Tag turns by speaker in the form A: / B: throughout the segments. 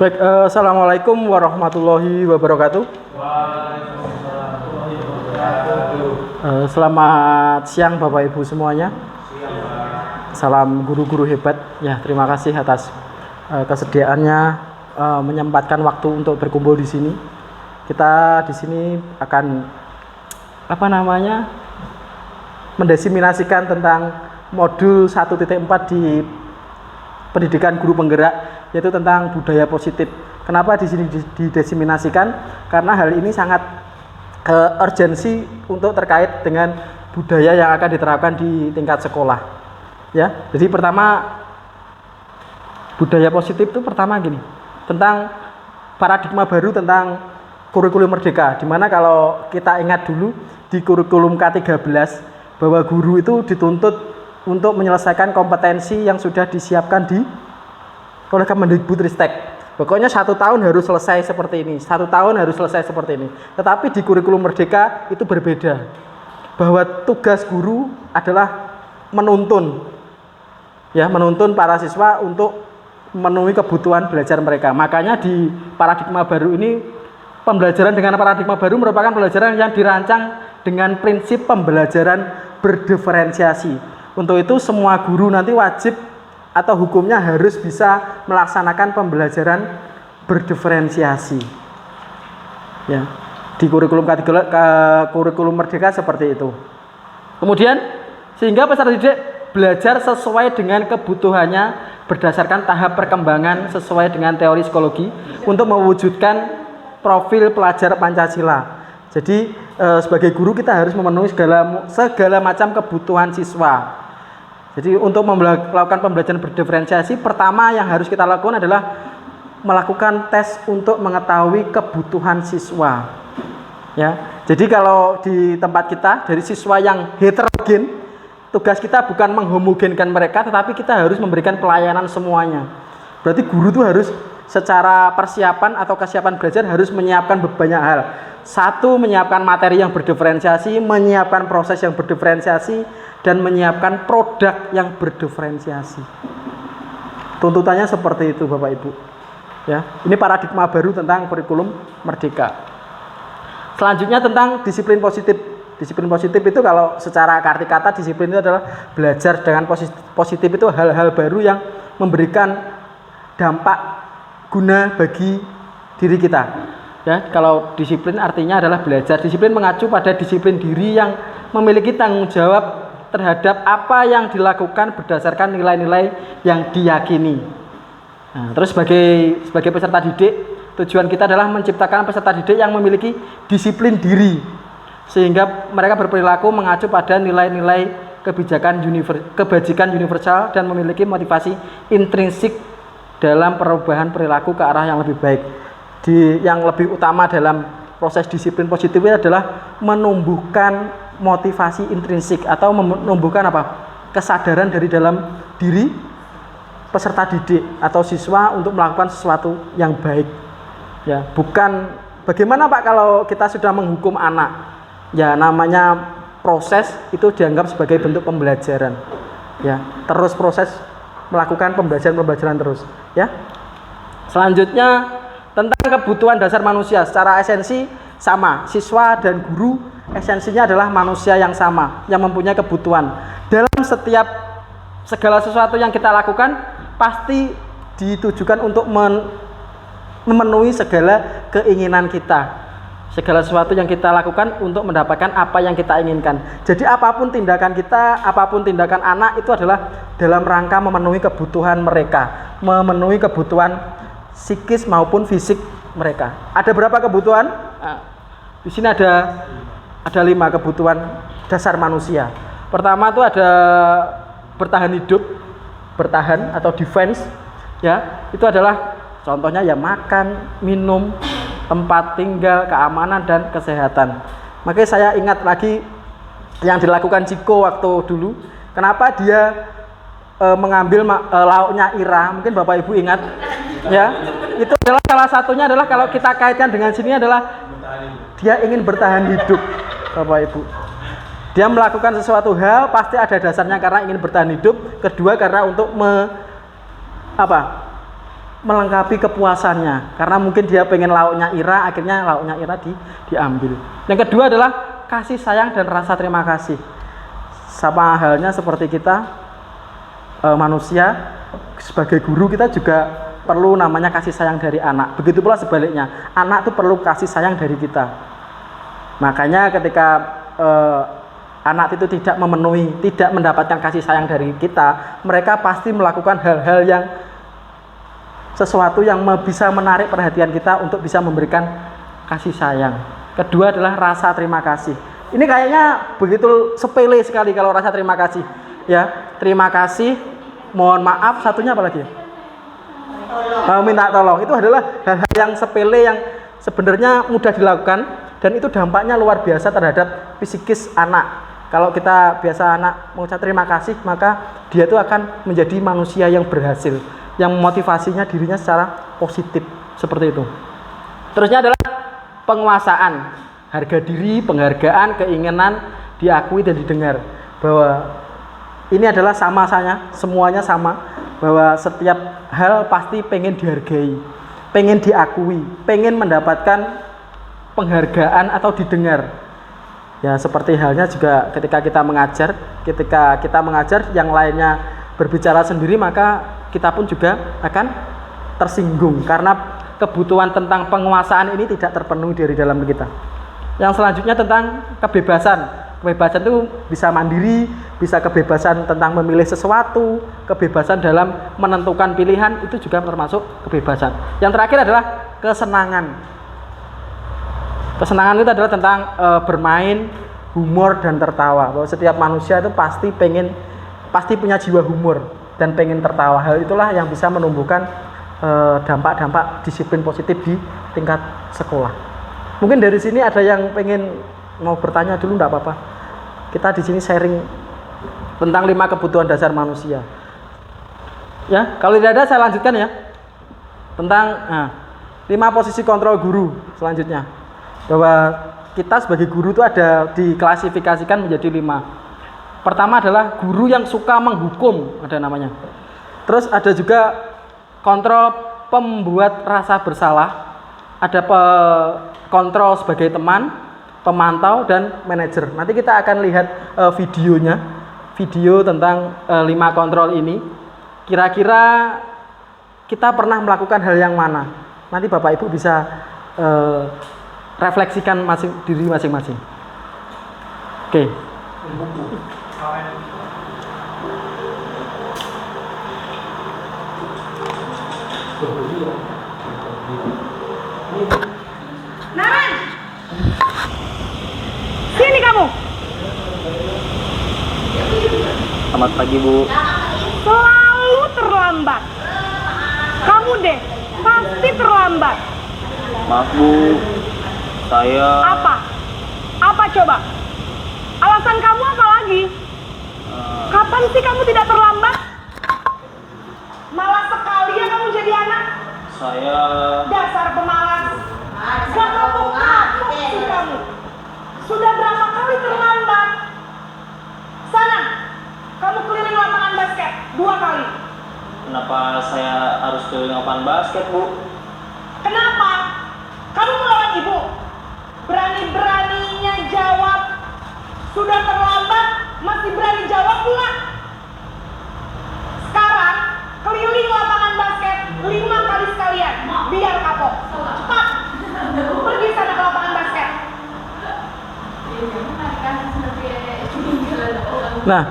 A: Baik, assalamualaikum warahmatullahi wabarakatuh. Selamat siang Bapak Ibu semuanya. Salam guru-guru hebat. Ya, terima kasih atas kesediaannya menyempatkan waktu untuk berkumpul di sini. Kita di sini akan mendesiminasikan tentang modul 1.4 di pendidikan guru penggerak, yaitu tentang budaya positif. Kenapa di sini didesiminasikan? Karena hal ini sangat urgensi untuk terkait dengan budaya yang akan diterapkan di tingkat sekolah. Ya, jadi pertama budaya positif itu pertama gini, tentang paradigma baru tentang kurikulum merdeka. Dimana kalau kita ingat dulu di kurikulum K13 bahwa guru itu dituntut untuk menyelesaikan kompetensi yang sudah disiapkan oleh Kemendikbudristek. Pokoknya 1 tahun harus selesai seperti ini, 1 tahun harus selesai seperti ini. Tetapi di kurikulum merdeka itu berbeda, bahwa tugas guru adalah menuntun para siswa untuk memenuhi kebutuhan belajar mereka. Makanya di paradigma baru ini, pembelajaran dengan paradigma baru merupakan pembelajaran yang dirancang dengan prinsip pembelajaran berdiferensiasi. Untuk itu semua guru nanti wajib atau hukumnya harus bisa melaksanakan pembelajaran berdiferensiasi. Ya, di kurikulum kurikulum merdeka seperti itu. Kemudian sehingga peserta didik belajar sesuai dengan kebutuhannya berdasarkan tahap perkembangan sesuai dengan teori psikologi untuk mewujudkan profil pelajar Pancasila. Jadi sebagai guru kita harus memenuhi segala macam kebutuhan siswa. Jadi untuk melakukan pembelajaran berdiferensiasi, pertama yang harus kita lakukan adalah melakukan tes untuk mengetahui kebutuhan siswa. Ya, jadi kalau di tempat kita dari siswa yang heterogen, tugas kita bukan menghomogenkan mereka, tetapi kita harus memberikan pelayanan semuanya. Berarti guru itu harus secara persiapan atau kesiapan belajar harus menyiapkan banyak hal. Satu, menyiapkan materi yang berdiferensiasi, menyiapkan proses yang berdiferensiasi, dan menyiapkan produk yang berdiferensiasi. Tuntutannya seperti itu Bapak Ibu. Ya, ini paradigma baru tentang kurikulum merdeka. Selanjutnya tentang disiplin positif. Disiplin positif itu kalau secara arti kata disiplin itu adalah belajar dengan positif itu hal-hal baru yang memberikan dampak guna bagi diri kita. Ya, kalau disiplin artinya adalah belajar. Disiplin mengacu pada disiplin diri yang memiliki tanggung jawab terhadap apa yang dilakukan berdasarkan nilai-nilai yang diyakini. Nah, terus sebagai peserta didik, tujuan kita adalah menciptakan peserta didik yang memiliki disiplin diri, sehingga mereka berperilaku mengacu pada nilai-nilai kebajikan universal dan memiliki motivasi intrinsik dalam perubahan perilaku ke arah yang lebih baik. Yang lebih utama dalam proses disiplin positif ini adalah menumbuhkan motivasi intrinsik atau menumbuhkan kesadaran dari dalam diri peserta didik atau siswa untuk melakukan sesuatu yang baik. Ya, bukan bagaimana Pak kalau kita sudah menghukum anak. Ya, namanya proses itu dianggap sebagai bentuk pembelajaran. Ya, terus proses melakukan pembelajaran terus, ya. Selanjutnya tentang kebutuhan dasar manusia secara esensi sama, siswa dan guru esensinya adalah manusia yang sama, yang mempunyai kebutuhan. Dalam segala sesuatu yang kita lakukan pasti ditujukan untuk memenuhi segala keinginan kita. Segala sesuatu yang kita lakukan untuk mendapatkan apa yang kita inginkan. Jadi apapun tindakan kita, apapun tindakan anak itu adalah dalam rangka memenuhi kebutuhan mereka, memenuhi kebutuhan psikis maupun fisik mereka. Ada berapa kebutuhan? Nah, di sini ada 5 kebutuhan dasar manusia. Pertama itu ada bertahan hidup, bertahan atau defense. Ya, itu adalah contohnya ya makan, minum, tempat tinggal, keamanan dan kesehatan. Makanya saya ingat lagi yang dilakukan Ciko waktu dulu. Kenapa dia mengambil lauknya Ira? Mungkin Bapak Ibu ingat. Ya, itu adalah salah satunya adalah kalau kita kaitkan dengan sini adalah dia ingin bertahan hidup, Bapak Ibu. Dia melakukan sesuatu hal pasti ada dasarnya karena ingin bertahan hidup. Kedua karena untuk melengkapi kepuasannya, karena mungkin dia pengen lauknya ira, akhirnya lauknya ira diambil. Yang kedua adalah kasih sayang dan rasa terima kasih. Sama halnya seperti kita manusia, sebagai guru kita juga perlu namanya kasih sayang dari anak. Begitu pula sebaliknya, anak itu perlu kasih sayang dari kita. Makanya ketika anak itu tidak memenuhi, tidak mendapatkan kasih sayang dari kita, mereka pasti melakukan hal-hal yang sesuatu yang bisa menarik perhatian kita untuk bisa memberikan kasih sayang. Kedua adalah rasa terima kasih. Ini kayaknya begitu sepele sekali kalau rasa terima kasih. Ya, terima kasih, mohon maaf, satunya apa lagi? Minta tolong. Itu adalah hal-hal yang sepele yang sebenarnya mudah dilakukan dan itu dampaknya luar biasa terhadap psikis anak. Kalau kita biasa anak mengucap terima kasih, maka dia itu akan menjadi manusia yang berhasil, yang memotivasinya dirinya secara positif, seperti itu. Terusnya adalah penguasaan, harga diri, penghargaan, keinginan diakui dan didengar, bahwa ini adalah sama saja, semuanya sama, bahwa setiap hal pasti pengen dihargai, pengen diakui, pengen mendapatkan penghargaan atau didengar. Ya, seperti halnya juga ketika kita mengajar, yang lainnya berbicara sendiri, maka kita pun juga akan tersinggung karena kebutuhan tentang penguasaan ini tidak terpenuhi dari dalam kita. Yang selanjutnya tentang kebebasan. Kebebasan itu bisa mandiri, bisa kebebasan tentang memilih sesuatu, kebebasan dalam menentukan pilihan, itu juga termasuk kebebasan. Yang terakhir adalah kesenangan. Kesenangan itu adalah tentang bermain, humor dan tertawa. Bahwa setiap manusia itu pasti punya jiwa humor dan pengen tertawa. Hal itulah yang bisa menumbuhkan dampak-dampak disiplin positif di tingkat sekolah. Mungkin dari sini ada yang pengen mau bertanya dulu, enggak apa-apa. Kita di sini sharing tentang 5 kebutuhan dasar manusia. Ya, kalau tidak ada saya lanjutkan ya. Tentang 5 posisi kontrol guru selanjutnya. Bahwa kita sebagai guru itu ada diklasifikasikan menjadi 5. Pertama adalah guru yang suka menghukum, ada namanya. Terus ada juga kontrol pembuat rasa bersalah, ada kontrol sebagai teman, pemantau, dan manajer. Nanti kita akan lihat video tentang 5 kontrol ini. Kira-kira kita pernah melakukan hal yang mana? Nanti Bapak Ibu bisa refleksikan diri masing-masing. Oke.
B: Naran, sini kamu.
C: Selamat pagi, Bu.
B: Selalu terlambat. Kamu deh, pasti terlambat.
C: Maaf, Bu. Saya...
B: Apa? Apa coba? Alasan kamu apa lagi? Kapan sih kamu tidak terlambat? Malas sekali ya kamu jadi anak.
C: Saya...
B: Dasar pemalas. Gak kapok-kapok sih kamu. Sudah berapa kali terlambat? Sana, kamu keliling lapangan basket 2 kali.
C: Kenapa saya harus keliling lapangan basket, Bu?
B: Kenapa? Kamu melawan ibu. Berani-beraninya jawab. Sudah terlambat, masih berani jawab pula. Sekarang, keliling lapangan basket 5 kali sekalian. Biar kapok. Cepat. Pergi sana ke lapangan basket.
A: Nah,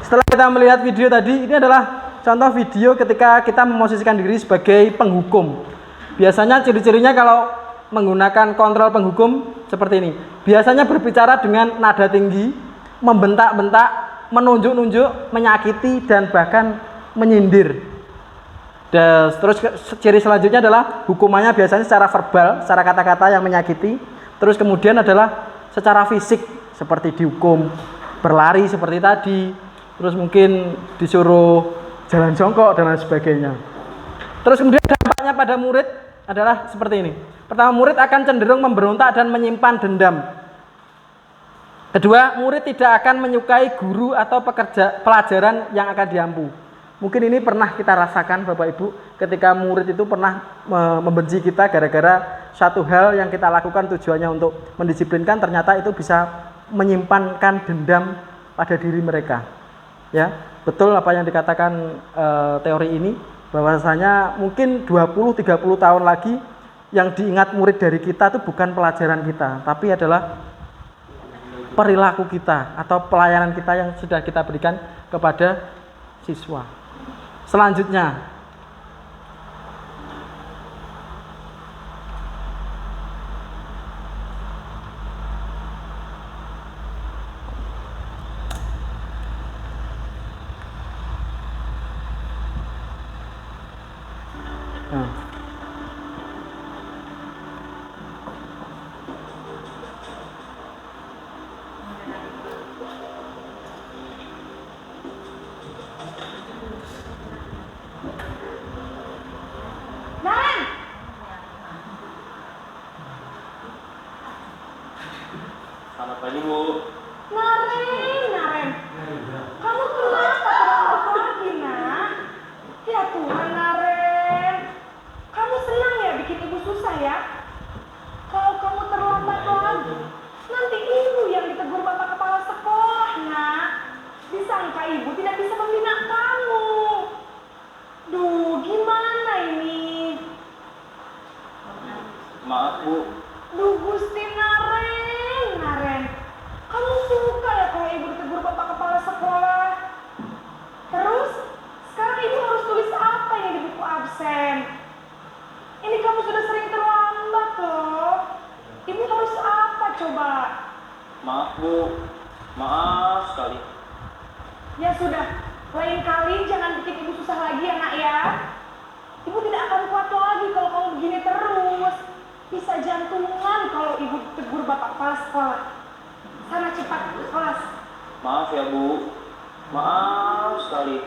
A: setelah kita melihat video tadi, ini adalah contoh video ketika kita memosisikan diri sebagai penghukum. Biasanya ciri-cirinya kalau menggunakan kontrol penghukum seperti ini. Biasanya berbicara dengan nada tinggi, membentak-bentak, menunjuk-nunjuk, menyakiti, dan bahkan menyindir. Dan terus ciri selanjutnya adalah hukumannya biasanya secara verbal, secara kata-kata yang menyakiti. Terus kemudian adalah secara fisik, seperti dihukum berlari seperti tadi. Terus mungkin disuruh jalan jongkok dan lain sebagainya. Terus kemudian dampaknya pada murid adalah seperti ini. Pertama, murid akan cenderung memberontak dan menyimpan dendam. Kedua, murid tidak akan menyukai guru atau pelajaran yang akan diampu. Mungkin ini pernah kita rasakan Bapak Ibu ketika murid itu pernah membenci kita gara-gara satu hal yang kita lakukan tujuannya untuk mendisiplinkan, ternyata itu bisa menyimpankan dendam pada diri mereka. Ya, betul apa yang dikatakan teori ini, bahwasanya mungkin 20-30 tahun lagi yang diingat murid dari kita itu bukan pelajaran kita, tapi adalah perilaku kita atau pelayanan kita yang sudah kita berikan kepada siswa. Selanjutnya,
B: Naren,
C: Selamat pagi, Bu.
B: Naren, kamu kenapa terlambat lagi, nak? Ya Tuhan, Naren, kamu senang ya bikin ibu susah ya? Kalau kamu terlambat lagi, nanti ibu yang ditegur bapak kepala sekolah, nak. Disangka ibu tidak bisa membina kamu. Duh, gimana ini?
C: Maaf, Bu.
B: Duh, Gusti Naren, kamu suka ya kalau ibu ditegur bapak kepala sekolah? Terus, sekarang ibu harus tulis apa ini di buku absen? Ini kamu sudah sering terlambat loh. Ibu harus apa coba?
C: Maaf, Bu. Maaf sekali.
B: Ya sudah, lain kali jangan bikin ibu susah lagi ya nak ya. Ibu tidak akan kuat lagi kalau kamu begini terus. Bisa jantungan kalau ibu tegur bapak kepala sekolah. Sana cepat ke kelas.
C: Maaf ya, Bu. Maaf sekali.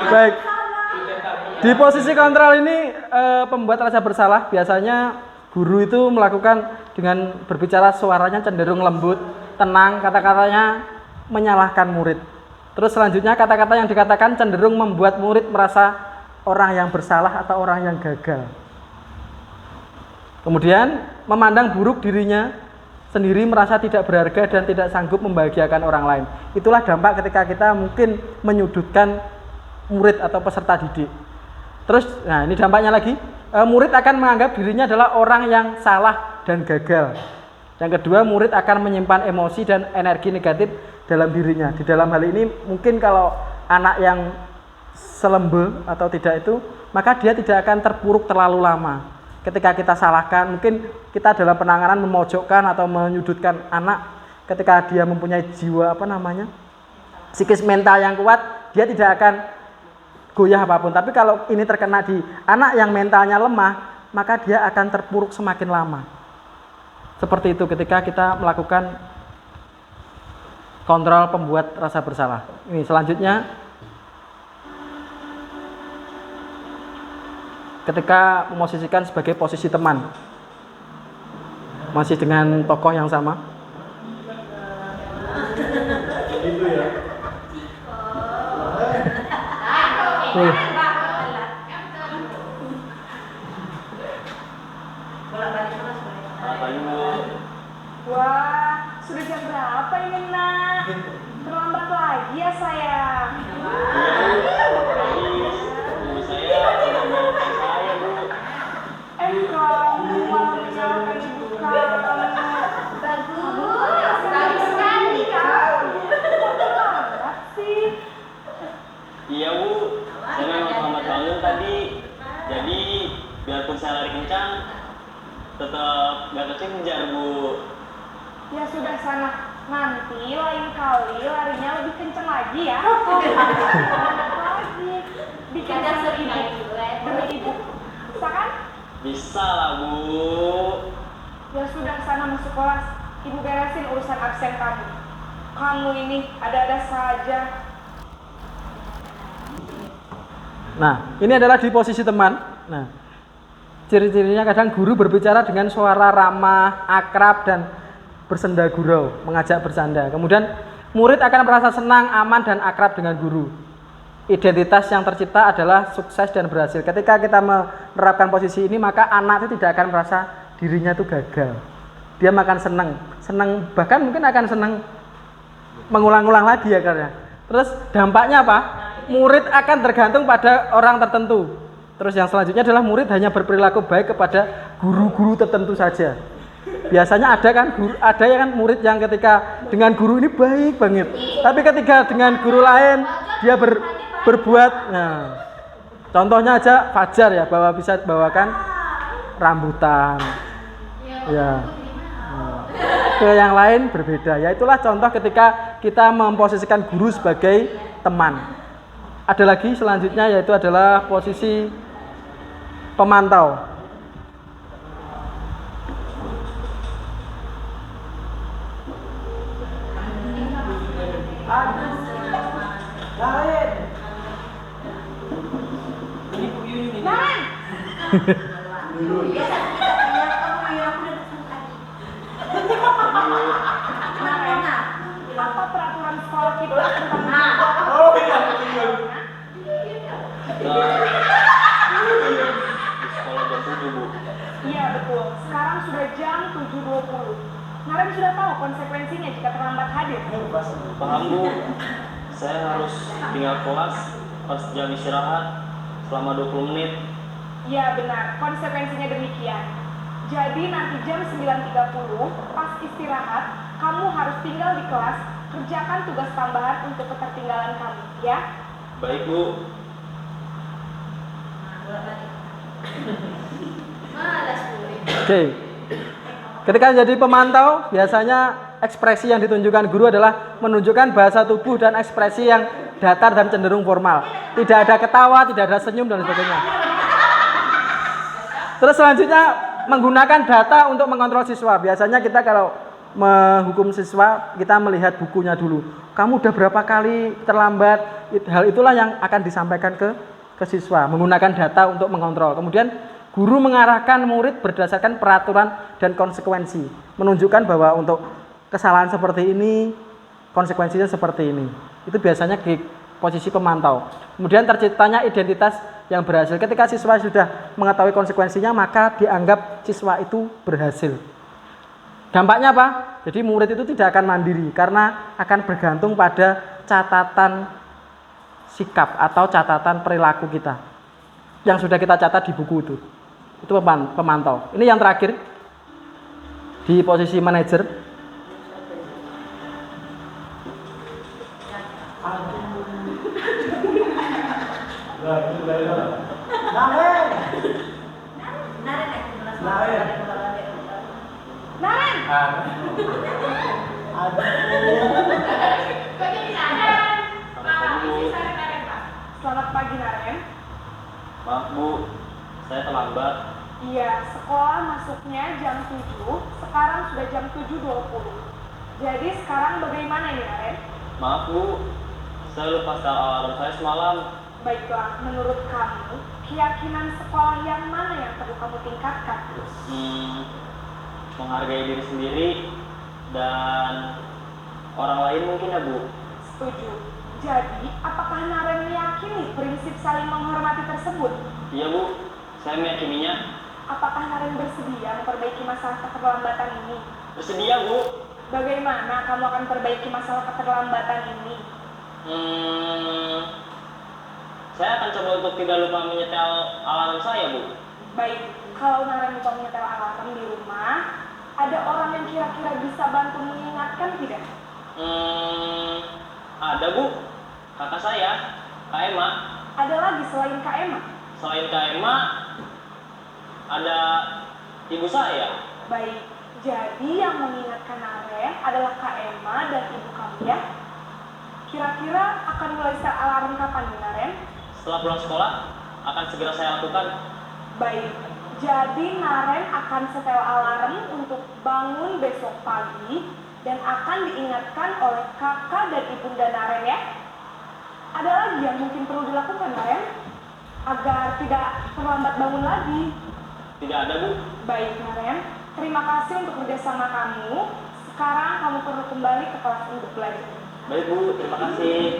A: baik. Di posisi kontrol ini pembuat rasa bersalah biasanya guru itu melakukan dengan berbicara suaranya cenderung lembut, tenang, kata-katanya menyalahkan murid. Terus selanjutnya kata-kata yang dikatakan cenderung membuat murid merasa orang yang bersalah atau orang yang gagal. Kemudian memandang buruk dirinya sendiri, merasa tidak berharga dan tidak sanggup membahagiakan orang lain. Itulah dampak ketika kita mungkin menyudutkan murid atau peserta didik. Terus, nah ini dampaknya lagi, murid akan menganggap dirinya adalah orang yang salah dan gagal. Yang kedua, murid akan menyimpan emosi dan energi negatif dalam dirinya. Di dalam hal ini mungkin kalau anak yang selembe atau tidak itu, maka dia tidak akan terpuruk terlalu lama. Ketika kita salahkan, mungkin kita dalam penanganan memojokkan atau menyudutkan anak, ketika dia mempunyai jiwa psikis mental yang kuat, dia tidak akan goyah apapun. Tapi kalau ini terkena di anak yang mentalnya lemah, maka dia akan terpuruk semakin lama. Seperti itu ketika kita melakukan kontrol pembuat rasa bersalah. Ini selanjutnya, ketika memosisikan sebagai posisi teman, masih dengan tokoh yang sama.
B: Wah, sudah jam berapa ini nak? Terlambat lagi ya sayang.
C: Ibu saya sudah menyalahkan saya, Bu.
B: Kamu malah menyalahkan ibu kamu.
D: Bagus sekali kamu.
B: Kok terlambat sih?
C: Iya, Bu. Saya memang terlambat bangun tadi. Jadi, biarpun saya lari kencang, tetap gak kekejar, Bu.
B: Ya sudah sana, nanti lain kali larinya lebih kenceng lagi ya. Lagi. Bikin dasar ibu demi ibu. Bisa kan?
C: Bisa lah, Bu.
B: Ya sudah sana masuk kelas. Ibu beresin urusan absen kamu. Kamu ini ada-ada saja.
A: Nah, ini adalah di posisi teman. Nah, ciri-cirinya kadang guru berbicara dengan suara ramah, akrab, dan bersenda gurau, mengajak bersanda. Kemudian murid akan merasa senang, aman dan akrab dengan guru. Identitas yang tercipta adalah sukses dan berhasil. Ketika kita menerapkan posisi ini, maka anak itu tidak akan merasa dirinya itu gagal. Dia akan senang, bahkan mungkin akan senang mengulang-ulang lagi ya karena. Terus dampaknya apa? Murid akan tergantung pada orang tertentu. Terus yang selanjutnya adalah murid hanya berperilaku baik kepada guru-guru tertentu saja. Biasanya ada kan murid yang ketika dengan guru ini baik banget, tapi ketika dengan guru lain dia berbuat, nah contohnya aja Fajar ya, bisa bawakan rambutan, ya. Ke yang lain berbeda. Ya itulah contoh ketika kita memposisikan guru sebagai teman. Ada lagi selanjutnya yaitu adalah posisi pemantau.
B: Apa peraturan sekolah kita tentang
C: Sekolah jam 7, Bu.
B: Iya betul, sekarang sudah jam 7.20. Naren sudah tahu konsekuensinya jika terlambat hadir.
C: Paham, Bu. Saya harus tinggal kelas pas jam istirahat selama 20 menit.
B: Iya benar, konsekuensinya demikian. Jadi nanti jam 9.30 pas istirahat, kamu harus tinggal di kelas, kerjakan tugas tambahan untuk ketertinggalan kamu, ya?
C: Baik, Bu.
A: Oke. Ketika jadi pemantau, biasanya ekspresi yang ditunjukkan guru adalah menunjukkan bahasa tubuh dan ekspresi yang datar dan cenderung formal. Tidak ada ketawa, tidak ada senyum dan sebagainya. Terus selanjutnya menggunakan data untuk mengontrol siswa. Biasanya kita kalau menghukum siswa, kita melihat bukunya dulu. Kamu udah berapa kali terlambat? Hal itulah yang akan disampaikan ke siswa, menggunakan data untuk mengontrol. Kemudian guru mengarahkan murid berdasarkan peraturan dan konsekuensi, menunjukkan bahwa untuk kesalahan seperti ini konsekuensinya seperti ini. Itu biasanya di posisi pemantau. Kemudian terciptanya identitas yang berhasil. Ketika siswa sudah mengetahui konsekuensinya, maka dianggap siswa itu berhasil. Dampaknya apa? Jadi murid itu tidak akan mandiri karena akan bergantung pada catatan sikap atau catatan perilaku kita yang sudah kita catat di buku itu. Itu pemantau. Ini yang terakhir di posisi manajer.
B: Selamat pagi, Naren.
C: Maaf, Bu. Saya terlambat.
B: Iya, sekolah masuknya jam 7, sekarang sudah jam 7.20. Jadi sekarang bagaimana ini, Naren?
C: Maaf, Bu. Saya lupa setel alarm saya semalam.
B: Baiklah, menurut kamu, keyakinan sekolah yang mana yang perlu kamu tingkatkan?
C: Menghargai diri sendiri dan orang lain mungkin ya, Bu.
B: Setuju. Jadi, apakah Naren meyakini prinsip saling menghormati tersebut?
C: Iya, Bu. Saya meyakininya.
B: Apakah Naren bersedia memperbaiki masalah keterlambatan ini?
C: Bersedia, Bu.
B: Bagaimana kamu akan perbaiki masalah keterlambatan ini?
C: Saya akan coba untuk tidak lupa menyetel alarm saya, Bu.
B: Baik, kalau Naren lupa menyetel alarm di rumah, ada orang yang kira-kira bisa bantu mengingatkan tidak?
C: Ada, Bu. Kakak saya, Kak Emma.
B: Ada lagi selain Kak Emma?
C: Selain Kak Emma, ada ibu saya.
B: Baik, jadi yang mengingatkan Naren adalah Kak Emma dan ibu kamu ya? Kira-kira akan mulai set alarm kapan nih, Naren?
C: Setelah pulang sekolah, akan segera saya lakukan.
B: Baik, jadi Naren akan setel alarm untuk bangun besok pagi dan akan diingatkan oleh kakak dan ibunda Naren ya. Ada lagi yang mungkin perlu dilakukan, Naren, agar tidak terlambat bangun lagi?
C: Tidak ada, Bu.
B: Baik, Naren, terima kasih untuk kerjasama kamu. Sekarang kamu perlu kembali ke kelas untuk belajar.
C: Baik Bu, terima kasih.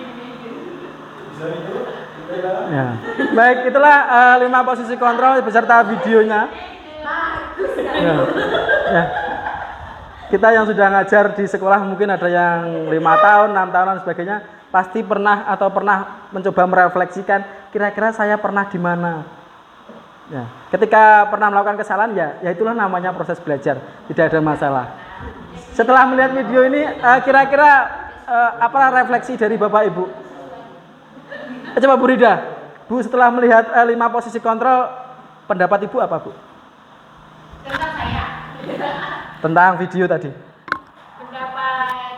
A: Ya. Baik, itulah 5 posisi kontrol beserta videonya. Ya. Ya. Kita yang sudah ngajar di sekolah mungkin ada yang 5 tahun, 6 tahun dan sebagainya, pasti pernah mencoba merefleksikan kira-kira saya pernah di mana. Ya. Ketika pernah melakukan kesalahan ya itulah namanya proses belajar, tidak ada masalah. Setelah melihat video ini kira-kira apa refleksi dari Bapak Ibu? Coba Bu Rida, Bu setelah melihat 5 posisi kontrol, pendapat Ibu apa Bu?
D: Tentang saya.
A: Tentang video tadi.
D: Pendapat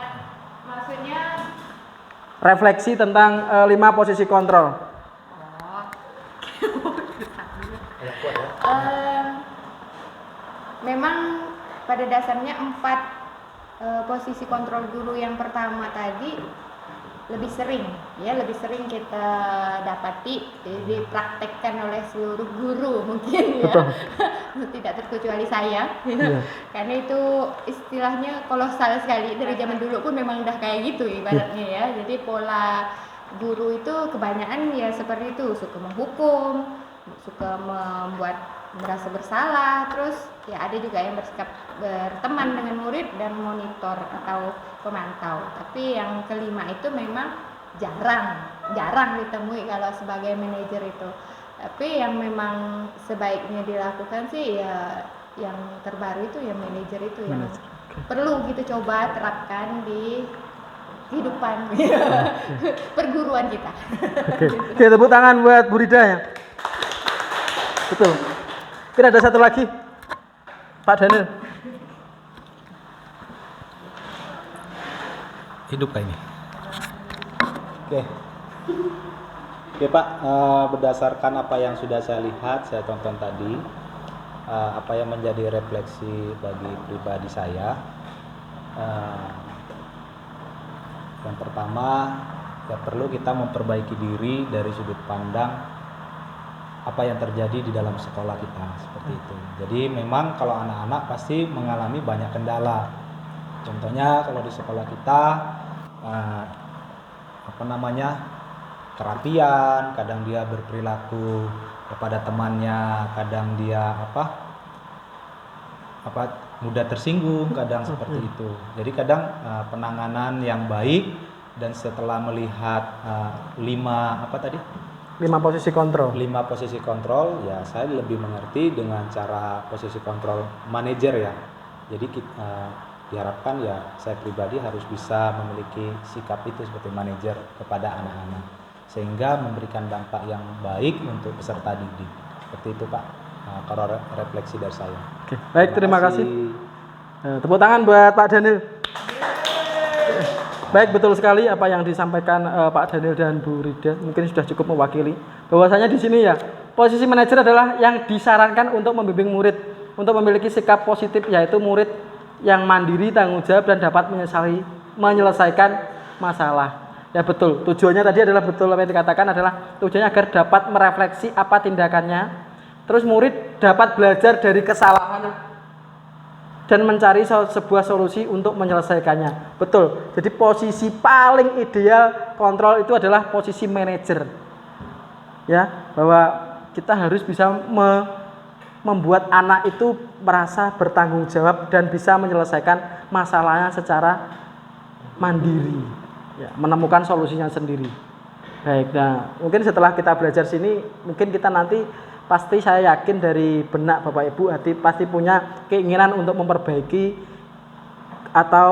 D: maksudnya
A: Refleksi tentang 5 posisi kontrol.
D: Memang pada dasarnya 4 posisi kontrol guru yang pertama tadi lebih sering kita dapati dipraktekkan oleh seluruh guru mungkin ya. Tidak terkecuali saya
A: Iya.
D: karena itu istilahnya kolosal sekali dari zaman dulu pun memang udah kayak gitu ibaratnya ya. Jadi pola guru itu kebanyakan ya seperti itu, suka menghukum, suka membuat merasa bersalah, terus ya ada juga yang bersikap berteman dengan murid dan monitor atau pemantau. Tapi yang kelima itu memang jarang ditemui kalau sebagai manajer itu. Tapi yang memang sebaiknya dilakukan sih ya yang terbaru itu ya manajer itu yang perlu gitu coba terapkan di kehidupan perguruan kita.
A: Oke, tepuk tangan buat Bu Rida ya. Betul. Kita ada satu lagi, Pak Daniel.
E: Hidup kayak ini. Oke Pak, berdasarkan apa yang sudah saya lihat, saya tonton tadi, apa yang menjadi refleksi bagi pribadi saya, yang pertama ya perlu kita memperbaiki diri dari sudut pandang apa yang terjadi di dalam sekolah kita, seperti itu. Jadi memang kalau anak-anak pasti mengalami banyak kendala. Contohnya kalau di sekolah kita kerapian, kadang dia berperilaku kepada temannya, kadang dia mudah tersinggung, kadang seperti itu. Jadi kadang penanganan yang baik dan setelah melihat
A: 5 posisi kontrol.
E: 5 posisi kontrol, ya saya lebih mengerti dengan cara posisi kontrol manajer ya. Jadi diharapkan ya saya pribadi harus bisa memiliki sikap itu seperti manajer kepada anak-anak, sehingga memberikan dampak yang baik untuk peserta didik. Seperti itu Pak, kalau refleksi dari saya.
A: Oke, baik, terima kasih. Tepuk tangan buat Pak Daniel. Baik, betul sekali apa yang disampaikan Pak Daniel dan Bu Rida, mungkin sudah cukup mewakili. Bahwasanya di sini ya, posisi manajer adalah yang disarankan untuk membimbing murid untuk memiliki sikap positif, yaitu murid yang mandiri, tanggung jawab dan dapat menyelesaikan masalah. Ya betul, tujuannya tadi adalah betul apa yang dikatakan adalah tujuannya agar dapat merefleksi apa tindakannya. Terus murid dapat belajar dari kesalahan dan mencari sebuah solusi untuk menyelesaikannya. Betul. Jadi posisi paling ideal kontrol itu adalah posisi manajer. Ya, bahwa kita harus bisa membuat anak itu merasa bertanggung jawab dan bisa menyelesaikan masalahnya secara mandiri. Ya, menemukan solusinya sendiri. Baik, nah mungkin setelah kita belajar sini, mungkin kita nanti pasti saya yakin dari benak Bapak Ibu pasti punya keinginan untuk memperbaiki atau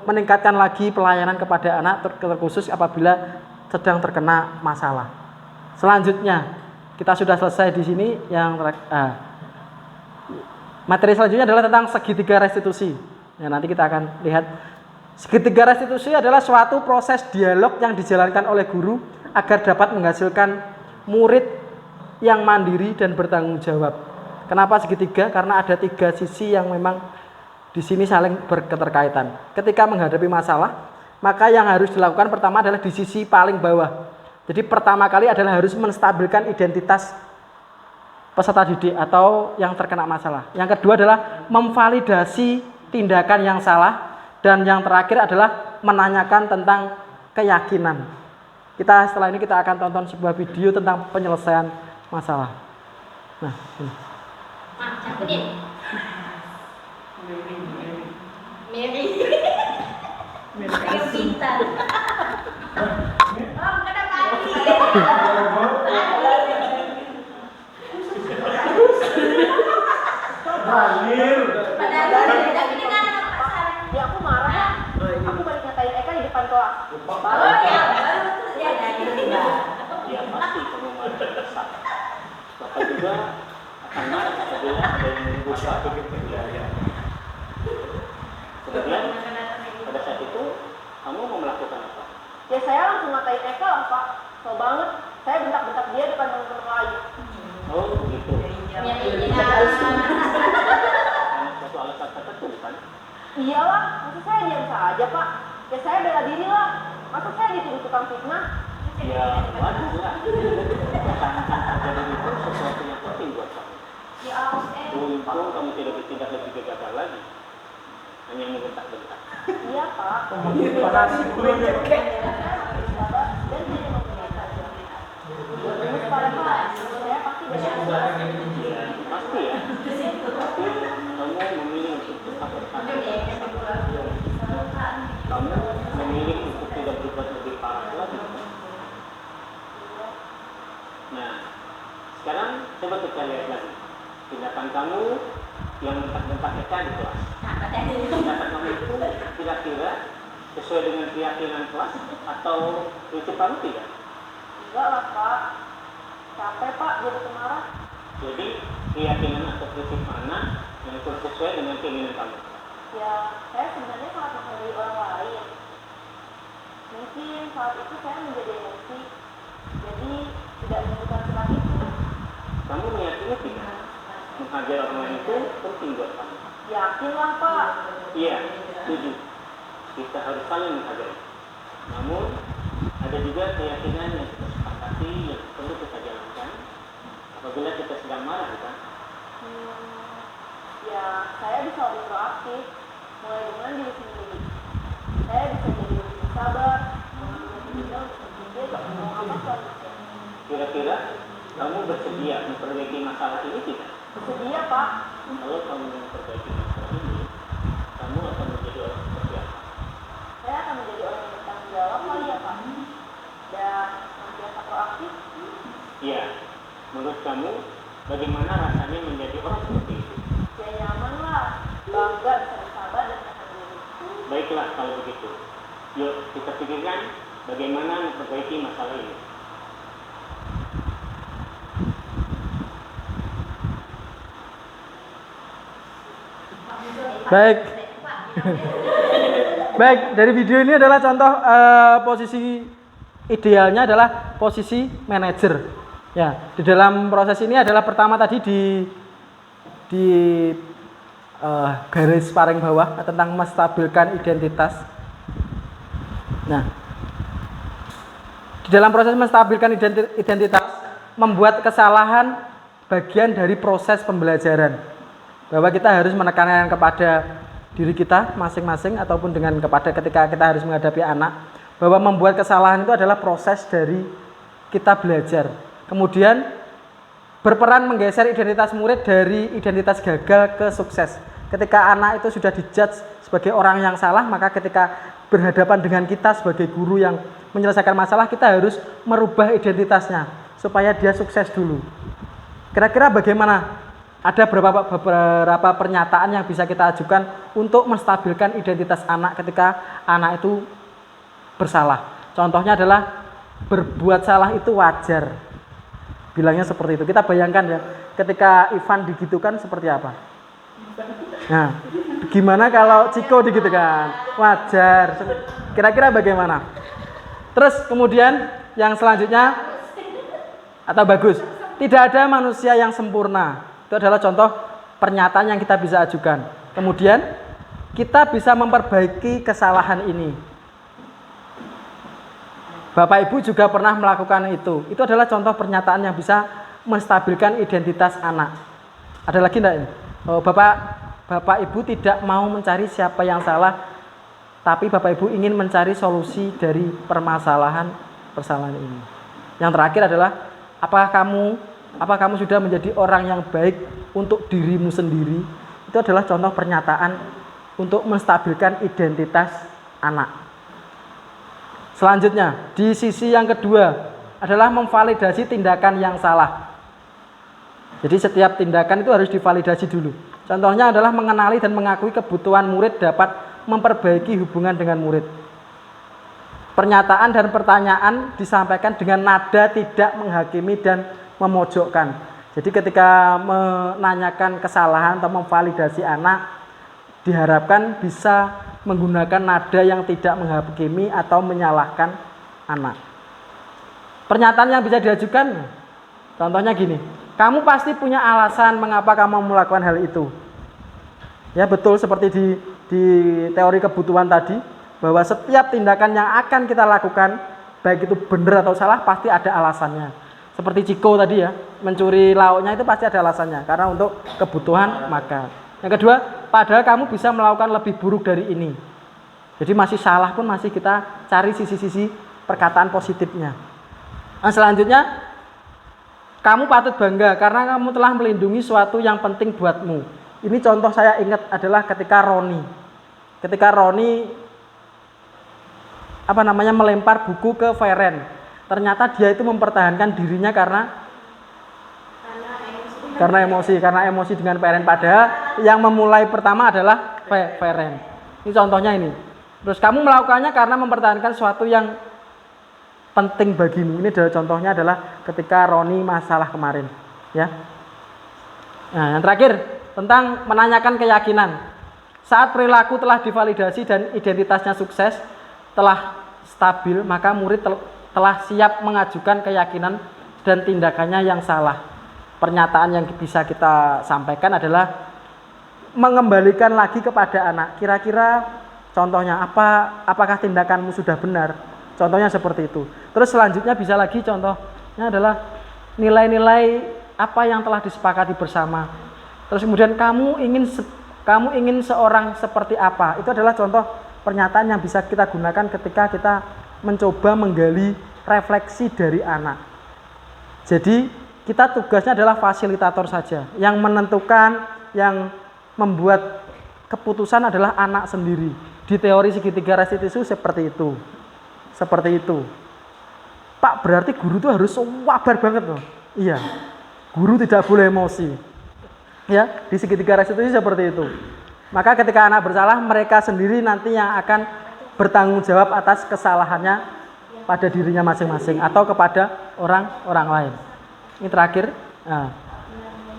A: meningkatkan lagi pelayanan kepada anak terkhusus apabila sedang terkena masalah. Selanjutnya kita sudah selesai di sini. Materi selanjutnya adalah tentang segitiga restitusi. Ya, nanti kita akan lihat segitiga restitusi adalah suatu proses dialog yang dijalankan oleh guru agar dapat menghasilkan murid yang mandiri dan bertanggung jawab. Kenapa segitiga? Karena ada 3 sisi yang memang di sini saling berketerkaitan. Ketika menghadapi masalah, maka yang harus dilakukan pertama adalah di sisi paling bawah. Jadi pertama kali adalah harus menstabilkan identitas peserta didik atau yang terkena masalah. Yang kedua adalah memvalidasi tindakan yang salah Dan yang terakhir adalah menanyakan tentang keyakinan. Setelah ini kita akan tonton sebuah video tentang penyelesaian masalah. Nah, ini.
D: Mary. Mary pintar. Oh, kenapa?
B: Ya aku marah ya. Aku balik ngatain Eka di depan kelas.
D: Oh ya, baru ya dari
C: Ya pasti kamu marah besar. Bapak juga akan marah apabila ada yang menunggu suatu kemudian pada saat itu kamu mau melakukan apa?
B: Ya saya langsung ngatain Eka lah Pak. Kesel banget. Saya bentak-bentak dia depan teman-teman lain.
C: Oh begitu.
D: Karena
C: Suatu alasan tertentu bukan?
B: Iyalah, masa saya diam saja Pak? Ya saya bela diri lah. Masa saya dituduh tukang fitnah?
C: Ya wajar lah. Pertahankan harga diri itu sesuatu yang penting buat kamu. Beruntung kamu tidak bertindak lebih gegabah lagi. Hanya membentak-bentak.
B: Iya Pak.
C: Pasti ya. Tapi kamu memilih untuk tetap bertahan. Kamu memilih untuk tidak berbuat lebih parah lagi. Nah, sekarang coba kita lihat lagi tindakan kamu yang bentak-bentak Eka di kelas. Tindakan kamu itu kira-kira sesuai dengan keyakinan kelas atau prinsip kamu tidak?
B: Enggak lah Pak. Capek Pak jadi pemarah.
C: Jadi keyakinan atau prinsip mana yang sesuai dengan keinginan kamu?
B: Ya saya sebenarnya sangat menghargai orang lain. Mungkin saat itu saya menjadi emosi. Jadi tidak menentukan sikap itu.
C: Kamu meyakini tidak? Menghargai orang lain itu penting buat kamu.
B: Yakin lah Pak.
C: Iya, setuju. Kita harus saling menghargai. Namun ada juga keyakinan yang kita sepakati yang perlu kita jalankan apabila kita sedang marah, bukan?
B: Ya saya bisa lebih proaktif. Mulai dengan diri sendiri. Saya bisa jadi lebih sabar. Mengambil juga untuk berpikir mau apa selanjutnya.
C: Kira-kira kamu bersedia memperbaiki masalah ini tidak?
B: Bersedia Pak.
C: Kalau kamu memperbaiki masalah ini, kamu akan menjadi orang seperti apa?
B: Saya akan menjadi orang yang bertanggung jawab kali ya Pak. Dan senantiasa proaktif.
C: Iya. Menurut kamu, bagaimana rasanya menjadi orang seperti itu?
B: Ya nyaman lah. Bangga bisa bersabar dan tahan diri.
C: Baiklah kalau begitu. Yuk kita pikirkan bagaimana memperbaiki masalah ini.
A: Baik. Baik, dari video ini adalah contoh posisi idealnya adalah posisi manajer. Ya, di dalam proses ini adalah pertama tadi di garis paling bawah tentang menstabilkan identitas. Nah, di dalam proses menstabilkan identitas, membuat kesalahan bagian dari proses pembelajaran. Bahwa kita harus menekankan kepada diri kita masing-masing ataupun ketika kita harus menghadapi anak, bahwa membuat kesalahan itu adalah proses dari kita belajar. Kemudian berperan menggeser identitas murid dari identitas gagal ke sukses. Ketika anak itu sudah dijudge sebagai orang yang salah, maka ketika berhadapan dengan kita sebagai guru yang menyelesaikan masalah, kita harus merubah identitasnya supaya dia sukses dulu. Kira-kira bagaimana? Ada beberapa pernyataan yang bisa kita ajukan untuk menstabilkan identitas anak ketika anak itu bersalah. Contohnya adalah berbuat salah itu wajar. Bilangnya seperti itu. Kita bayangkan ya, ketika Ivan digitukan seperti apa? Nah, gimana kalau Ciko digitukan? Wajar. Kira-kira bagaimana? Terus kemudian yang selanjutnya, atau bagus, tidak ada manusia yang sempurna. Itu adalah contoh pernyataan yang kita bisa ajukan. Kemudian kita bisa memperbaiki kesalahan ini. Bapak Ibu juga pernah melakukan itu. Itu adalah contoh pernyataan yang bisa menstabilkan identitas anak. Ada lagi enggak ini? Bapak Ibu tidak mau mencari siapa yang salah tapi Bapak Ibu ingin mencari solusi dari permasalahan ini. Yang terakhir adalah apakah kamu sudah menjadi orang yang baik untuk dirimu sendiri? Itu adalah contoh pernyataan untuk menstabilkan identitas anak. Selanjutnya, di sisi yang kedua adalah memvalidasi tindakan yang salah. Jadi setiap tindakan itu harus divalidasi dulu. Contohnya adalah mengenali dan mengakui kebutuhan murid dapat memperbaiki hubungan dengan murid. Pernyataan dan pertanyaan disampaikan dengan nada tidak menghakimi dan memojokkan. Jadi ketika menanyakan kesalahan atau memvalidasi anak, diharapkan bisa menggunakan nada yang tidak menghakimi atau menyalahkan anak. Pernyataan yang bisa diajukan, contohnya gini, kamu pasti punya alasan mengapa kamu melakukan hal itu. Ya betul, seperti di teori kebutuhan tadi, bahwa setiap tindakan yang akan kita lakukan, baik itu benar atau salah, pasti ada alasannya. Seperti Ciko tadi ya, mencuri lauknya itu pasti ada alasannya, karena untuk kebutuhan makan. Yang kedua, padahal kamu bisa melakukan lebih buruk dari ini. Jadi masih salah pun masih kita cari sisi-sisi perkataan positifnya. Nah, selanjutnya, kamu patut bangga karena kamu telah melindungi suatu yang penting buatmu. Ini contoh saya ingat adalah ketika Roni melempar buku ke Feren. Ternyata dia itu mempertahankan dirinya karena emosi dengan Feren. Padahal yang memulai pertama adalah Feren. Ini contohnya ini. Terus kamu melakukannya karena mempertahankan suatu yang penting bagimu. Ini adalah contohnya adalah ketika Roni masalah kemarin, ya. Nah, yang terakhir tentang menanyakan keyakinan. Saat perilaku telah divalidasi dan identitasnya sukses, telah stabil, maka murid telah siap mengajukan keyakinan dan tindakannya yang salah. Pernyataan yang bisa kita sampaikan adalah mengembalikan lagi kepada anak. Kira-kira contohnya apakah tindakanmu sudah benar? Contohnya seperti itu. Terus selanjutnya bisa lagi contohnya adalah nilai-nilai apa yang telah disepakati bersama. Terus kemudian kamu ingin seorang seperti apa? Itu adalah contoh pernyataan yang bisa kita gunakan ketika kita mencoba menggali refleksi dari anak. Jadi kita tugasnya adalah fasilitator saja. Yang menentukan, yang membuat keputusan adalah anak sendiri. Di teori segitiga restitusi seperti itu. Pak, berarti guru itu harus sabar banget loh. Iya, guru tidak boleh emosi. Ya, di segitiga restitusi seperti itu. Maka ketika anak bersalah, mereka sendiri nanti yang akan bertanggung jawab atas kesalahannya pada dirinya masing-masing atau kepada orang lain. Ini terakhir. Nah,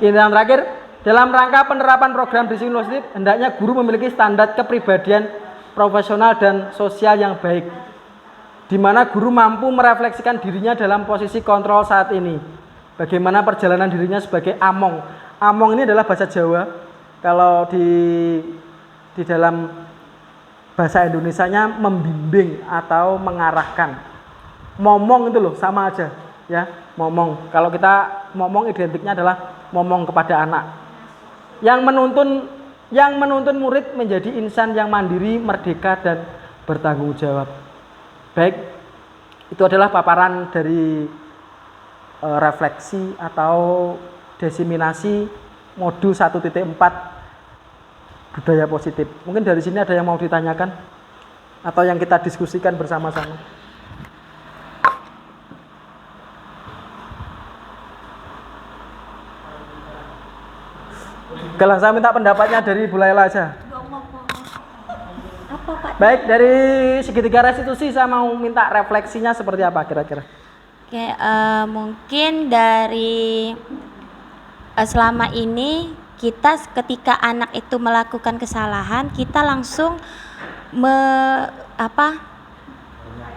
A: ini yang terakhir. Dalam rangka penerapan program disiplin positif, hendaknya guru memiliki standar kepribadian profesional dan sosial yang baik, di mana guru mampu merefleksikan dirinya dalam posisi kontrol saat ini. Bagaimana perjalanan dirinya sebagai among. Among ini adalah bahasa Jawa. Kalau di dalam bahasa Indonesianya membimbing atau mengarahkan. Momong itu loh, sama aja ya, momong. Kalau kita momong identiknya adalah momong kepada anak. Yang menuntun murid menjadi insan yang mandiri, merdeka dan bertanggung jawab. Baik, itu adalah paparan dari refleksi atau desiminasi modul 1.4 budaya positif. Mungkin dari sini ada yang mau ditanyakan atau yang kita diskusikan bersama-sama. Kalau saya minta pendapatnya dari Bu Laila aja.
D: Apa Pak?
A: Baik, dari segitiga restitusi saya mau minta refleksinya seperti apa kira-kira?
F: Oke, mungkin dari selama ini kita ketika anak itu melakukan kesalahan, kita langsung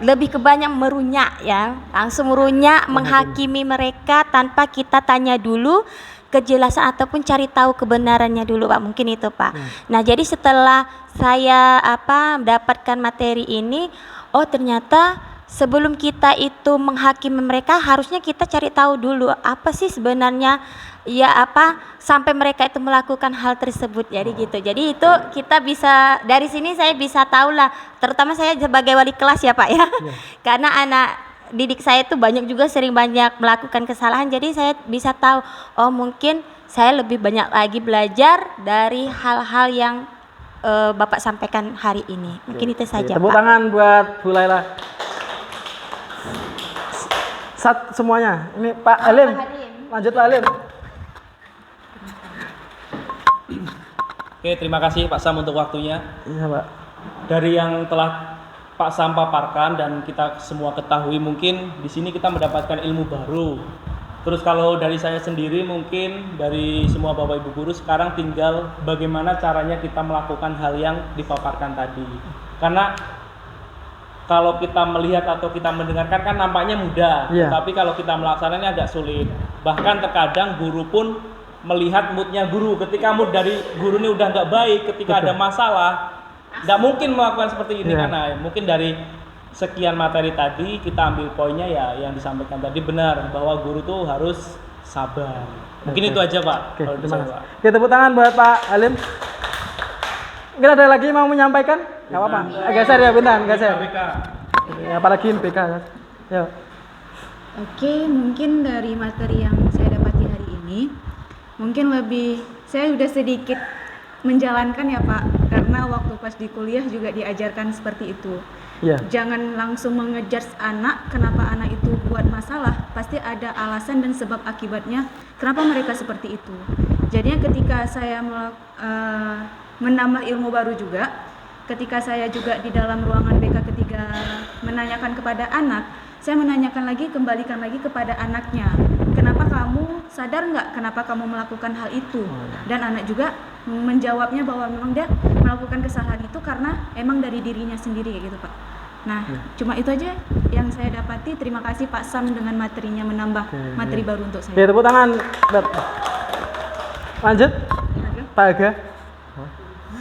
F: lebih ke banyak merunyak ya, langsung merunyak menghakimi mereka tanpa kita tanya dulu kejelasan ataupun cari tahu kebenarannya dulu Pak, mungkin itu Pak. Nah jadi setelah saya mendapatkan materi ini, oh ternyata sebelum kita itu menghakimi mereka, harusnya kita cari tahu dulu apa sih sebenarnya ya apa sampai mereka itu melakukan hal tersebut. Jadi gitu. Jadi itu kita bisa dari sini saya bisa tahu lah, terutama saya sebagai wali kelas ya Pak ya. Karena anak didik saya itu banyak juga sering banyak melakukan kesalahan, jadi saya bisa tahu oh mungkin saya lebih banyak lagi belajar dari hal-hal yang Bapak sampaikan hari ini. Mungkin itu saja
A: Tepuk
F: Pak.
A: tangan buat Bu Laila. Semuanya. Ini Pak Halim. Lanjut Pak Halim.
G: Oke, terima kasih Pak Sam untuk waktunya.
A: Iya Pak.
G: Dari yang telah Pak Sam paparkan dan kita semua ketahui, mungkin di sini kita mendapatkan ilmu baru. Terus kalau dari saya sendiri, mungkin dari semua Bapak Ibu guru sekarang tinggal bagaimana caranya kita melakukan hal yang dipaparkan tadi. Karena kalau kita melihat atau kita mendengarkan kan nampaknya mudah, tapi kalau kita melaksanakannya agak sulit. Bahkan terkadang guru pun melihat moodnya guru. Ketika mood dari guru ini udah nggak baik, ketika ada masalah, nggak mungkin melakukan seperti ini. Karena mungkin dari sekian materi tadi kita ambil poinnya ya yang disampaikan tadi benar bahwa guru tuh harus sabar. Mungkin itu aja Pak.
A: Terima kasih. Oke, tepuk tangan buat Pak Halim. Mungkin ada lagi mau menyampaikan? Nggak apa-apa. Geser ya, Bintan, geser. Apalagi BK. Ya.
H: Oke, mungkin dari materi yang saya dapati hari ini, mungkin lebih saya udah sedikit menjalankan ya Pak, karena waktu pas di kuliah juga diajarkan seperti itu. Jangan langsung mengejudge anak, kenapa anak itu buat masalah, pasti ada alasan dan sebab akibatnya kenapa mereka seperti itu. Jadinya ketika saya menambah ilmu baru juga, ketika saya juga di dalam ruangan BK ketika menanyakan kepada anak, saya menanyakan lagi, kembalikan lagi kepada anaknya, kenapa kamu sadar nggak kenapa kamu melakukan hal itu? Dan anak juga menjawabnya bahwa memang dia melakukan kesalahan itu karena emang dari dirinya sendiri gitu Pak. Nah, cuma itu aja yang saya dapati. Terima kasih Pak Sam dengan materinya, menambah materi baru untuk saya.
A: Tepuk tangan. Lanjut Pak Aga.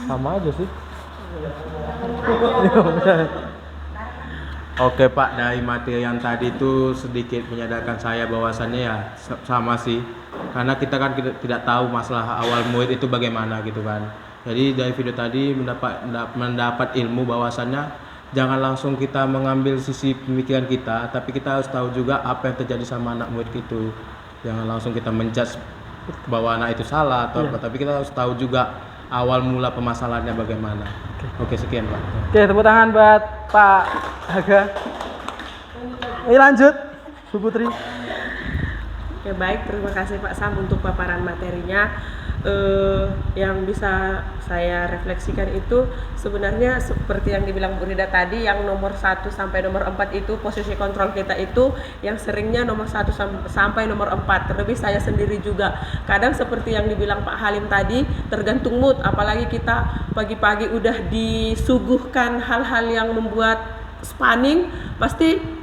E: Sama aja sih. Oke Pak, dari materi yang tadi itu sedikit menyadarkan saya bahwasannya ya sama sih. Karena kita kan tidak tahu masalah awal murid itu bagaimana gitu kan. Jadi dari video tadi mendapat ilmu bahwasannya jangan langsung kita mengambil sisi pemikiran kita, tapi kita harus tahu juga apa yang terjadi sama anak murid itu. Jangan langsung kita menjudge bahwa anak itu salah atau apa, tapi kita harus tahu juga awal mula permasalahannya bagaimana. Oke, sekian Pak.
A: Oke, tepuk tangan buat Pak Haga. Ini lanjut Bu Putri.
I: Oke, baik, terima kasih Pak Sam untuk paparan materinya. Yang bisa saya refleksikan itu sebenarnya seperti yang dibilang Bu Rida tadi, yang nomor 1 sampai nomor 4 itu posisi kontrol kita itu yang seringnya nomor 1 sampai nomor 4. Terlebih saya sendiri juga kadang seperti yang dibilang Pak Halim tadi, tergantung mood, apalagi kita pagi-pagi udah disuguhkan hal-hal yang membuat spanning, pasti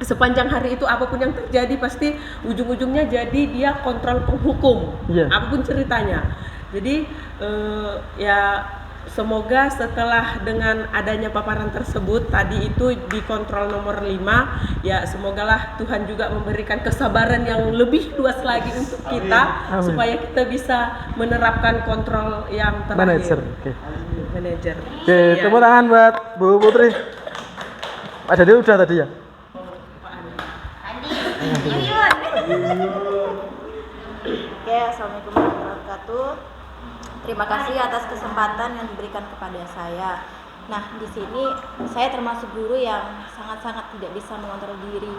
I: sepanjang hari itu apapun yang terjadi pasti ujung-ujungnya jadi dia kontrol penghukum, apapun ceritanya. Jadi ya semoga setelah dengan adanya paparan tersebut tadi itu di kontrol nomor 5, ya semogalah Tuhan juga memberikan kesabaran yang lebih luas lagi untuk kita. Amin. Supaya kita bisa menerapkan kontrol yang terakhir. Manajer.
A: Oke, tepuk tangan buat Bu Putri. Pak Dadi udah tadi ya?
F: Oke, assalamualaikum warahmatullahi wabarakatuh. Terima kasih atas kesempatan yang diberikan kepada saya. Nah, di sini saya termasuk guru yang sangat-sangat tidak bisa mengontrol diri,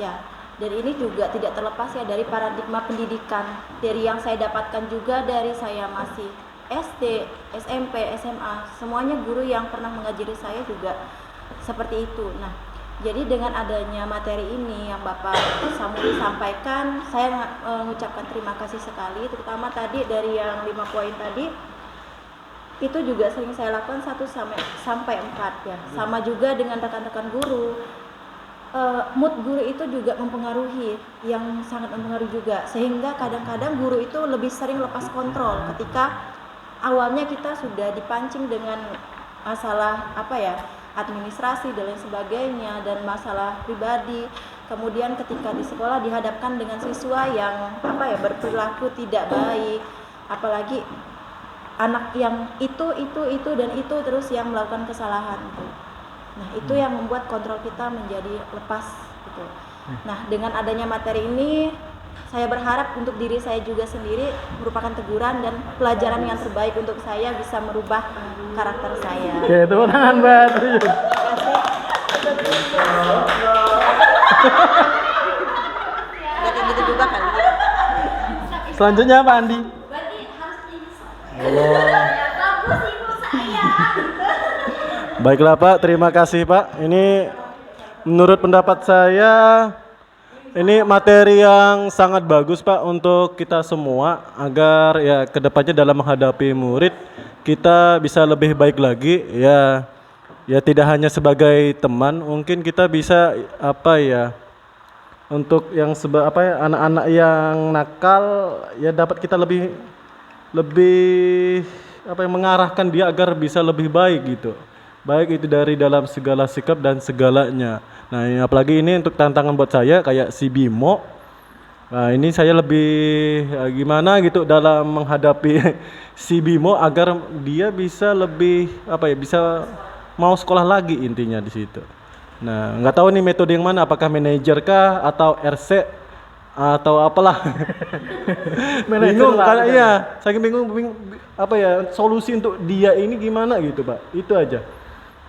F: ya. Dan ini juga tidak terlepas ya dari paradigma pendidikan. Dari yang saya dapatkan juga dari saya masih SD, SMP, SMA, semuanya guru yang pernah mengajari saya juga seperti itu. Nah, jadi dengan adanya materi ini yang Bapak Samuri sampaikan, saya mengucapkan terima kasih sekali, terutama tadi dari yang 5 poin tadi, itu juga sering saya lakukan 1 sampai 4 ya. Sama juga dengan rekan-rekan guru, mood guru itu juga mempengaruhi, yang sangat mempengaruhi juga, sehingga kadang-kadang guru itu lebih sering lepas kontrol ketika awalnya kita sudah dipancing dengan masalah
J: administrasi dan lain sebagainya dan masalah pribadi. Kemudian ketika di sekolah dihadapkan dengan siswa yang berperilaku tidak baik, apalagi anak yang itu dan itu terus yang melakukan kesalahan gitu. Nah, itu yang membuat kontrol kita menjadi lepas gitu. Nah, dengan adanya materi ini saya berharap untuk diri saya juga sendiri merupakan teguran dan pelajaran yang terbaik untuk saya bisa merubah karakter saya.
A: Oke, tepuk tangan Mbak.
J: Gak kayak gitu juga kan?
A: Selanjutnya Pak Andi.
K: Baiklah Pak, terima kasih Pak. Ini menurut pendapat saya ini materi yang sangat bagus Pak untuk kita semua agar ya kedepannya dalam menghadapi murid kita bisa lebih baik lagi ya tidak hanya sebagai teman, mungkin kita bisa untuk yang anak-anak yang nakal ya dapat kita lebih mengarahkan dia agar bisa lebih baik gitu. Baik itu dari dalam segala sikap dan segalanya. Nah, apalagi ini untuk tantangan buat saya kayak si Bimo. Nah, ini saya lebih gimana gitu dalam menghadapi si Bimo agar dia bisa lebih bisa mau sekolah lagi intinya di situ. Nah, nggak tahu nih metode yang mana, apakah manajer kah atau RC atau apalah. Bingung karena iya, saya bingung solusi untuk dia ini gimana gitu, Pak. Itu aja.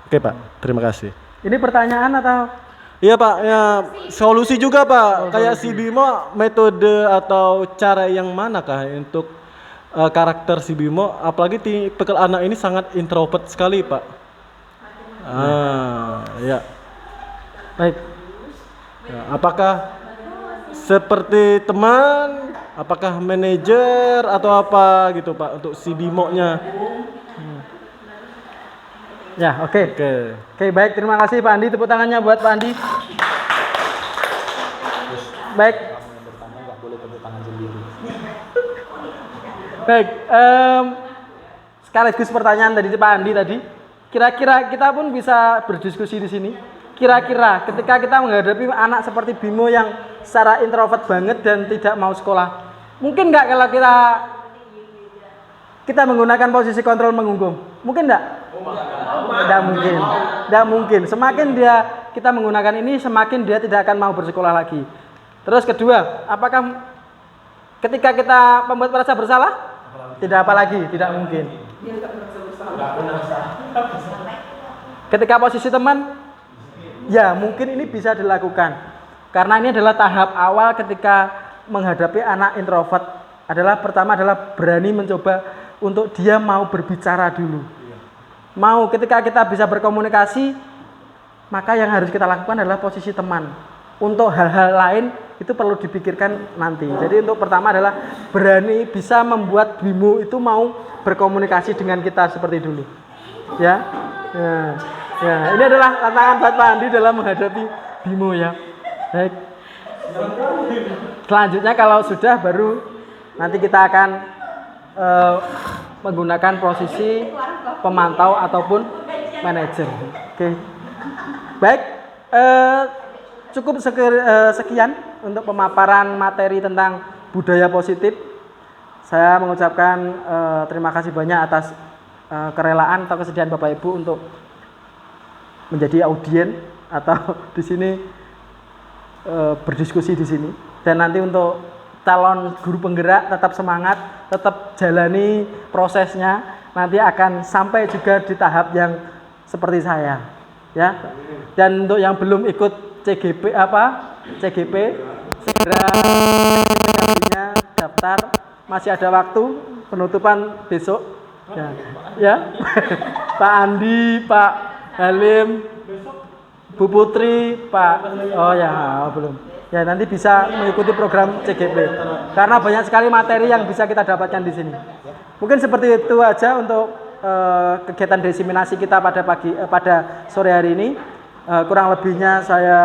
K: Oke, Pak. Terima kasih.
A: Ini pertanyaan atau?
K: Iya, Pak. Ya, solusi juga, Pak. Kayak si Bimo, metode atau cara yang manakah untuk karakter si Bimo? Apalagi tipe anak ini sangat introvert sekali, Pak. Ya. Baik. Ya, apakah seperti teman, apakah manajer atau apa gitu Pak untuk si Bimo-nya?
A: Ya, oke, baik, terima kasih Pak Andi, tepuk tangannya buat Pak Andi. Baik. Baik, sekaligus pertanyaan dari Pak Andi tadi. Kira-kira kita pun bisa berdiskusi di sini. Kira-kira ketika kita menghadapi anak seperti Bimo yang secara introvert banget dan tidak mau sekolah, mungkin nggak kalau kita menggunakan posisi kontrol menghukum? Mungkin nggak? Nggak mungkin. Semakin kita menggunakan ini, semakin dia tidak akan mau bersekolah lagi. Terus kedua, apakah ketika kita membuat merasa bersalah? Tidak apa lagi, tidak mungkin. Ketika posisi teman, ya mungkin ini bisa dilakukan. Karena ini adalah tahap awal ketika menghadapi anak introvert. Pertama adalah berani mencoba untuk dia mau berbicara dulu. Mau ketika kita bisa berkomunikasi, maka yang harus kita lakukan adalah posisi teman. Untuk hal-hal lain itu perlu dipikirkan nanti. Jadi untuk pertama adalah berani bisa membuat Bimo itu mau berkomunikasi dengan kita seperti dulu. Ya. Ya, ini adalah tantangan buat Pak Andi dalam menghadapi Bimo ya. Baik. Selanjutnya kalau sudah baru nanti kita akan menggunakan posisi pemantau ataupun manajer. Oke. Baik. Cukup sekian untuk pemaparan materi tentang budaya positif. Saya mengucapkan terima kasih banyak atas kerelaan atau kesediaan Bapak Ibu untuk menjadi audien atau di sini berdiskusi di sini. Dan nanti untuk calon guru penggerak tetap semangat, tetap jalani prosesnya. Nanti akan sampai juga di tahap yang seperti saya, ya. Dan untuk yang belum ikut CGP segera daftar, masih ada waktu, penutupan besok. Ya. Pak Andi, Pak Halim, Bu Putri, belum. Ya, nanti bisa mengikuti program CGP. Karena banyak sekali materi yang bisa kita dapatkan di sini. Mungkin seperti itu aja untuk kegiatan diseminasi kita pada sore hari ini. Kurang lebihnya saya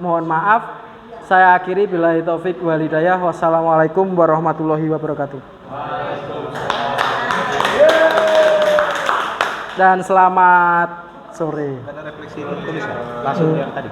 A: mohon maaf. Saya akhiri billahi taufik wal hidayah. Wassalamualaikum warahmatullahi wabarakatuh. Dan selamat sore.
E: Ada refleksi tulis ya? Langsung yang tadi.